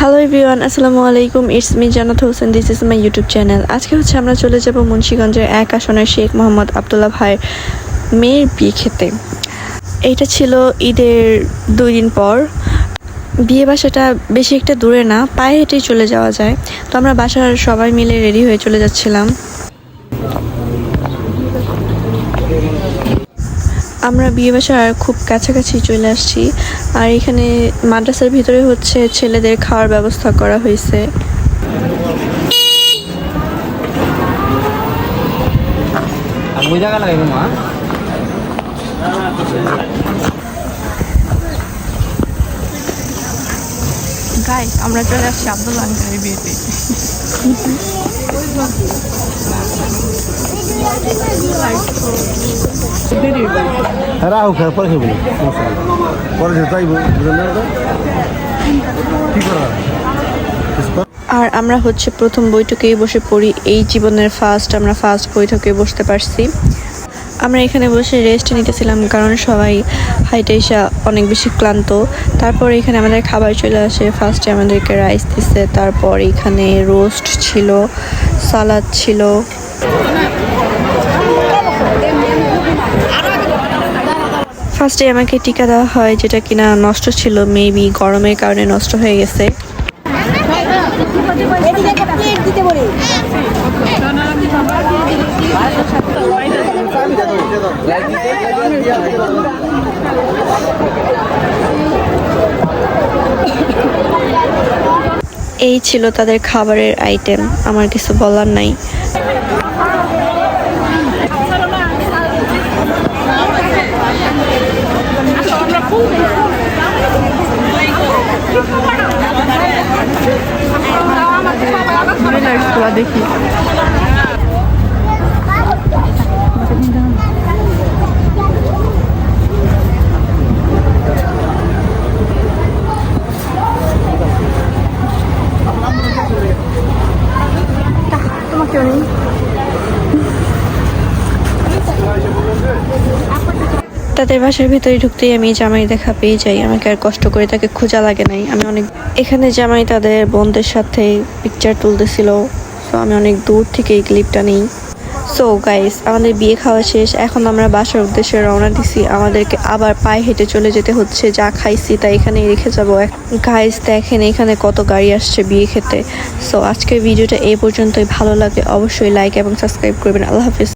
Hello everyone, আসসালামু আলাইকুম। It's me জান্নাত Hossain, this is my YouTube channel. আজকে আমরা চলে যাব মুন্সিগঞ্জের 1 আসনের শেখ মোহাম্মদ আবদুল্লাহ ভাইয়ের মেয়ের বিয়ে খেতে। এইটা ছিল ঈদের 2 দিন পর। বিয়ে বাসাটা বেশি একটা দূরে না, পায়ে হেঁটেই চলে যাওয়া যায়। তো আমরা বাসার সবাই মিলে রেডি হয়ে চলে যাচ্ছিলাম। আমরা বিয়ে বাসার খুব কাছাকাছি চলে আসছি। আর এখানে মাদ্রাসার ভিতরে ছেলেদের খাওয়ার ব্যবস্থা করা হয়েছে। গাইস, আমরা চলে আসছি আব্দুল্লাহ আঙ্কেলের বিয়েতে। আর আমরা প্রথম বৈঠকেই বসে পড়ি। এই জীবনের আমরা ফার্স্ট বৈঠকে বসতে পারছি। আমরা এখানে বসে রেস্ট নিতেছিলাম, কারণ সবাই হাইটে এসে অনেক বেশি ক্লান্ত। তারপর এখানে আমাদের খাবার চলে আসে। ফার্স্টে আমাদেরকে রাইস দিছে, তারপর এখানে রোস্ট ছিল, সালাদ ছিল। ফার্স্টে আমাকে টিকা দেওয়া হয়, যেটা কিনা নষ্ট ছিল, মেবি গরমের কারণে নষ্ট হয়ে গেছে। এই ছিল তাদের খাবারের আইটেম, আমার কিছু বলার নাই। দেখি তাদের বাসার ভিতরে ঢুকতেই আমি জামাই দেখা পেয়ে যাই। আমাকে আর কষ্ট করে তাকে খোঁজা লাগে নাই। এখানে জামাই তাদের বোনদের সাথে পিকচার তুলতেছিল। সো আমি অনেক দূর থেকে এই ক্লিপটা নিই। সো গাইস, আমাদের বিয়ে খাওয়া শেষ। এখন আমরা বাসার উদ্দেশ্যে রওনা দিছি। আমাদেরকে আবার পায়ে হেঁটে চলে যেতে হচ্ছে। যা খাইছি তা এখানেই রেখে যাবো। গাইস দেখেন এখানে কত গাড়ি আসছে বিয়ে খেতে। সো আজকের ভিডিওটা এই পর্যন্তই। ভালো লাগে অবশ্যই লাইক এবং সাবস্ক্রাইব করবেন। আল্লাহ হাফিজ।